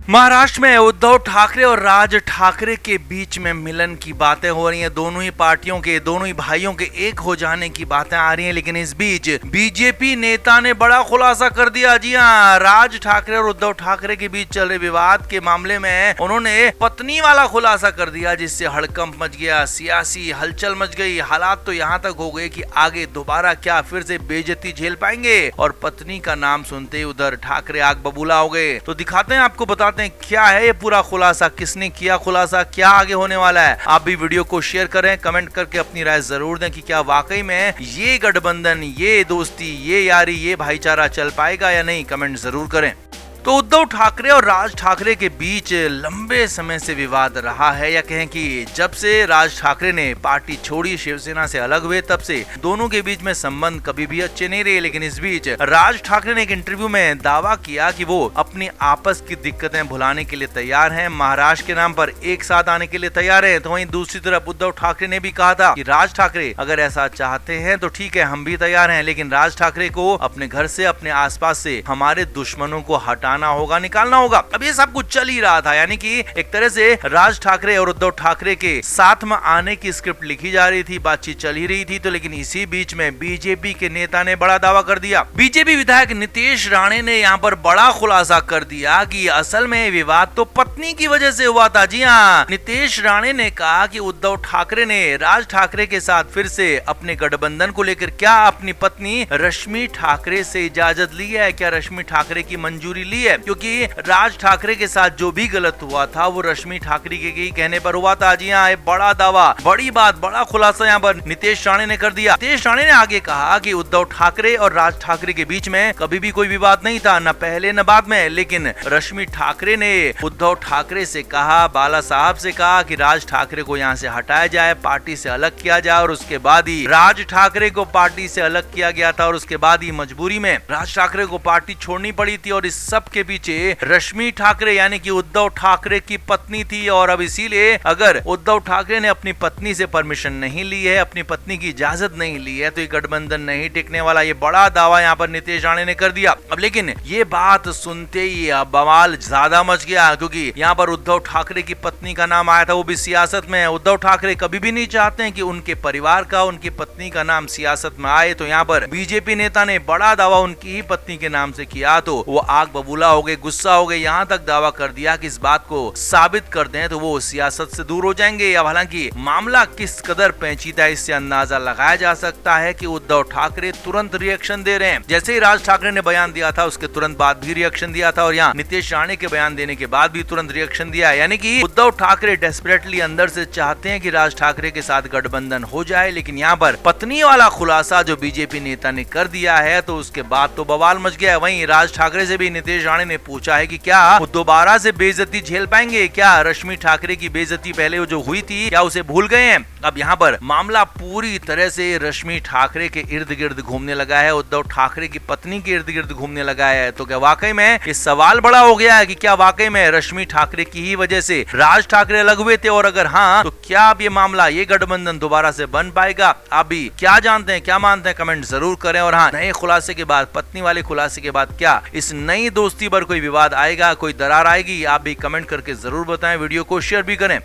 महाराष्ट्र में उद्धव ठाकरे और राज ठाकरे के बीच में मिलन की बातें हो रही हैं। दोनों ही पार्टियों के, दोनों ही भाइयों के एक हो जाने की बातें आ रही हैं। लेकिन इस बीच बीजेपी नेता ने बड़ा खुलासा कर दिया। जी हां, राज ठाकरे और उद्धव ठाकरे के बीच चल रहे विवाद के मामले में उन्होंने पत्नी वाला खुलासा कर दिया, जिससे हड़कंप मच गया, सियासी हलचल मच गई। हालात तो यहाँ तक हो गए कि आगे दोबारा क्या फिर से बेइज्जती झेल पाएंगे। और पत्नी का नाम सुनते ही उधर ठाकरे आग बबूला हो गए। तो दिखाते हैं, आपको बताते हैं क्या है ये पूरा खुलासा, किसने किया खुलासा, क्या आगे होने वाला है। आप भी वीडियो को शेयर करें, कमेंट करके अपनी राय जरूर दें कि क्या वाकई में ये गठबंधन, ये दोस्ती, ये यारी, ये भाईचारा चल पाएगा या नहीं। कमेंट जरूर करें। तो उद्धव ठाकरे और राज ठाकरे के बीच लंबे समय से विवाद रहा है, या कहें कि जब से राज ठाकरे ने पार्टी छोड़ी, शिवसेना से अलग हुए, तब से दोनों के बीच में संबंध कभी भी अच्छे नहीं रहे। लेकिन इस बीच राज ठाकरे ने एक इंटरव्यू में दावा किया कि वो अपनी आपस की दिक्कतें भुलाने के लिए तैयार हैं, महाराष्ट्र के नाम पर एक साथ आने के लिए तैयार है। तो वहीं दूसरी तरफ उद्धव ठाकरे ने भी कहा था कि राज ठाकरे अगर ऐसा चाहते हैं तो ठीक है, हम भी तैयार हैं, लेकिन राज ठाकरे को अपने घर से, अपने आसपास से हमारे दुश्मनों को हटाना होगा, निकालना होगा। अब ये सब कुछ चल ही रहा था, यानी कि एक तरह से राज ठाकरे और उद्धव ठाकरे के साथ में आने की स्क्रिप्ट लिखी जा रही थी, बातचीत चल ही रही थी। तो लेकिन इसी बीच में बीजेपी के नेता ने बड़ा दावा कर दिया। बीजेपी विधायक नितेश राणे ने यहाँ पर बड़ा खुलासा कर दिया कि असल में विवाद तो पत्नी की वजह से हुआ था। जी हाँ, नितेश राणे ने कहा कि उद्धव ठाकरे ने राज ठाकरे के साथ फिर से अपने गठबंधन को लेकर क्या अपनी पत्नी रश्मि ठाकरे से इजाजत ली है, क्या रश्मि ठाकरे की मंजूरी ली है, क्योंकि राज ठाकरे के साथ जो भी गलत हुआ था वो रश्मि ठाकरे के कहने पर हुआ था। जी हाँ, बड़ा दावा, बड़ी बात, बड़ा खुलासा यहाँ पर नितेश राणे ने कर दिया। नितेश राणे ने आगे कहा कि उद्धव ठाकरे और राज ठाकरे के बीच में कभी भी कोई विवाद नहीं था, न पहले न बाद में। लेकिन रश्मि ठाकरे ने उद्धव ठाकरे से कहा, बाला साहब से कहा कि राज ठाकरे को यहाँ से हटाया जाए, पार्टी से अलग किया जाए। और उसके बाद ही राज ठाकरे को पार्टी से अलग किया गया था, और उसके बाद ही मजबूरी में राज ठाकरे को पार्टी छोड़नी पड़ी थी। और इस सब के पीछे रश्मि ठाकरे यानी कि उद्धव ठाकरे की पत्नी थी। और अब इसीलिए अगर उद्धव ठाकरे ने अपनी पत्नी से परमिशन नहीं ली है, अपनी पत्नी की इजाजत नहीं ली है, तो ये गठबंधन नहीं टिकने वाला। ये बड़ा दावा यहाँ पर नितेश राणे ने कर दिया। अब लेकिन ये बात सुनते ही बवाल ज्यादा मच गया, क्योंकि यहाँ पर उद्धव ठाकरे की पत्नी का नाम आया था, वो भी सियासत में। उद्धव ठाकरे कभी भी नहीं चाहते हैं कि उनके परिवार का, उनकी पत्नी का नाम सियासत में आए। तो यहाँ पर बीजेपी नेता ने बड़ा दावा उनकी ही पत्नी के नाम से किया, तो वो आग बबूला हो गए, गुस्सा हो गए, यहाँ तक दावा कर दिया कि इस बात को साबित कर दें तो वो सियासत से दूर हो जाएंगे। अब हालांकि मामला किस कदर पेचीदा है, इससे अंदाजा लगाया जा सकता है कि उद्धव ठाकरे तुरंत रिएक्शन दे रहे हैं। जैसे ही राज ठाकरे ने बयान दिया था, उसके तुरंत बाद भी रिएक्शन दिया था, और यहाँ नितेश राणे के बयान देने के बाद भी तुरंत रिएक्शन दिया। यानी कि उद्धव ठाकरे डेस्परेटली अंदर से चाहते हैं कि राज ठाकरे के साथ गठबंधन हो जाए। लेकिन यहाँ पर पत्नी वाला खुलासा जो बीजेपी नेता ने कर दिया है, तो उसके बाद तो बवाल मच गया है। वहीं राज ठाकरे से भी नितेश राणे ने पूछा है कि क्या वो दोबारा से बेइज्जती झेल पाएंगे, क्या रश्मि ठाकरे की बेइज्जती पहले जो हुई थी क्या उसे भूल गए हैं। अब यहाँ पर मामला पूरी तरह से रश्मि ठाकरे के इर्द गिर्द घूमने लगा है, उद्धव ठाकरे की पत्नी के इर्द गिर्द घूमने लगा है। तो क्या वाकई में ये सवाल बड़ा हो गया है कि क्या वाकई में रश्मि ठाकरे की ही वजह से राज ठाकरे अलग हुए थे, और अगर हाँ तो क्या अब ये मामला, ये गठबंधन दोबारा से बन पाएगा। आप भी क्या जानते हैं, क्या मानते हैं, कमेंट जरूर करें। और हाँ, नए खुलासे के बाद, पत्नी वाले खुलासे के बाद क्या इस नई दोस्ती पर कोई विवाद आएगा, कोई दरार आएगी, आप भी कमेंट करके जरूर बताएं। वीडियो को शेयर भी करें।